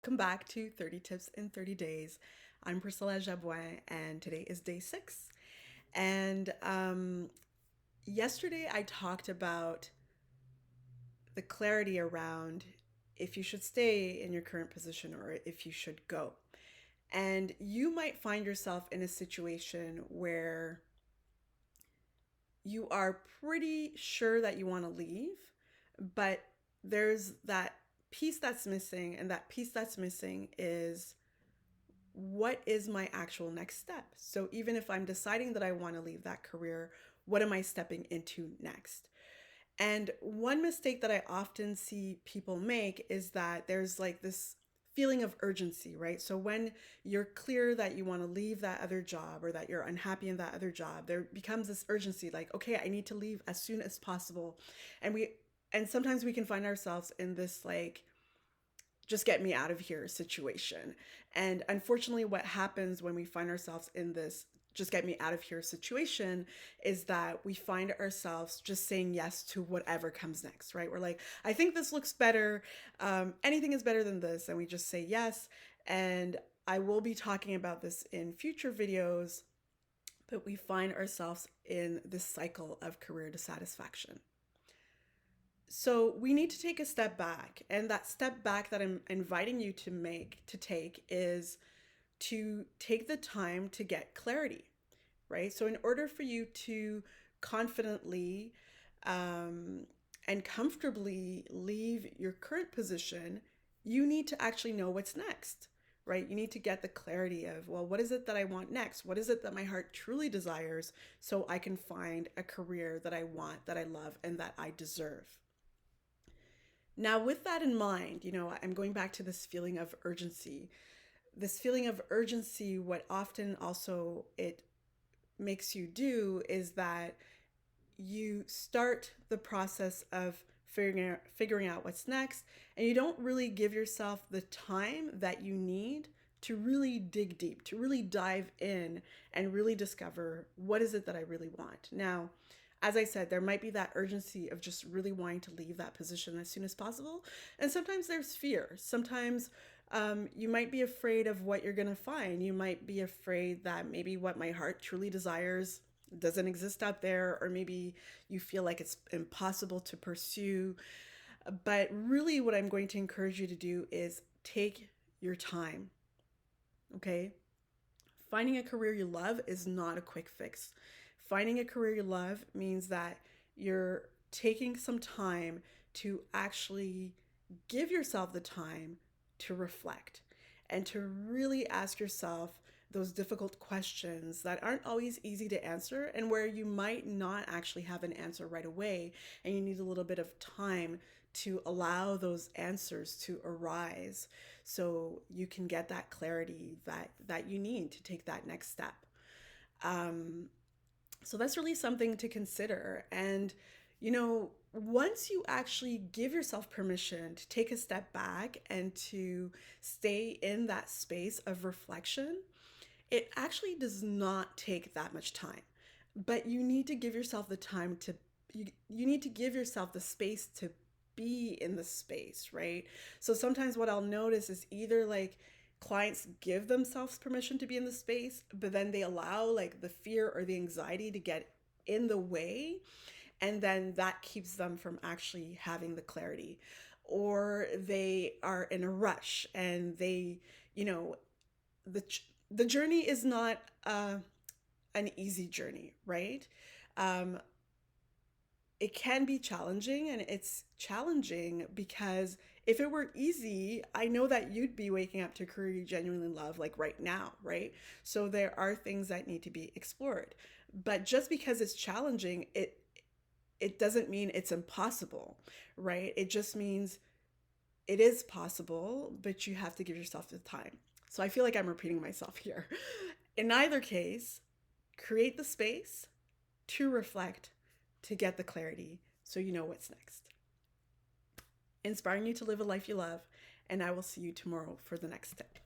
Welcome back to 30 Tips in 30 Days. I'm Priscilla Jabouin, and today is day 6. And yesterday I talked about the clarity around if you should stay in your current position or if you should go. And you might find yourself in a situation where you are pretty sure that you want to leave, but there's that piece that's missing, and that piece that's missing is what is my actual next step? So even if I'm deciding that I want to leave that career, what am I stepping into next? And one mistake that I often see people make is that there's like this feeling of urgency, right? So when you're clear that you want to leave that other job or that you're unhappy in that other job, there becomes this urgency like, okay, I need to leave as soon as possible. And sometimes we can find ourselves in this like just get me out of here situation. And unfortunately, what happens when we find ourselves in this just get me out of here situation is that we find ourselves just saying yes to whatever comes next, right? We're like, I think this looks better. Anything is better than this. And we just say yes. And I will be talking about this in future videos, but we find ourselves in this cycle of career dissatisfaction. So we need to take a step back. And that step back that I'm inviting you to take is to take the time to get clarity, right? So in order for you to confidently and comfortably leave your current position, you need to actually know what's next, right? You need to get the clarity of, well, what is it that I want next? What is it that my heart truly desires so I can find a career that I want, that I love, and that I deserve? Now, with that in mind, I'm going back to this feeling of urgency. This feeling of urgency, what often also it makes you do is that you start the process of figuring out what's next, and you don't really give yourself the time that you need to really dig deep, to really dive in and really discover what is it that I really want. Now, as I said, there might be that urgency of just really wanting to leave that position as soon as possible. And sometimes there's fear. Sometimes you might be afraid of what you're going to find. You might be afraid that maybe what my heart truly desires doesn't exist out there, or maybe you feel like it's impossible to pursue. But really, what I'm going to encourage you to do is take your time, okay? Finding a career you love is not a quick fix. Finding a career you love means that you're taking some time to actually give yourself the time to reflect and to really ask yourself those difficult questions that aren't always easy to answer, and where you might not actually have an answer right away and you need a little bit of time to allow those answers to arise so you can get that clarity that you need to take that next step. So that's really something to consider. And once you actually give yourself permission to take a step back and to stay in that space of reflection, it actually does not take that much time. But you need to give yourself the time to, you need to give yourself the space to be in the space, right? So sometimes what I'll notice is either like clients give themselves permission to be in the space, but then they allow like the fear or the anxiety to get in the way, and then that keeps them from actually having the clarity. Or they are in a rush and they, the the journey is not an easy journey, right? Um, it can be challenging, and it's challenging because if it were easy, I know that you'd be waking up to a career you genuinely love like right now, right? So there are things that need to be explored. But just because it's challenging, it doesn't mean it's impossible, right? It just means it is possible, but you have to give yourself the time. So I feel like I'm repeating myself here. In either case, create the space to reflect, to get the clarity so you know what's next. Inspiring you to live a life you love, and I will see you tomorrow for the next step.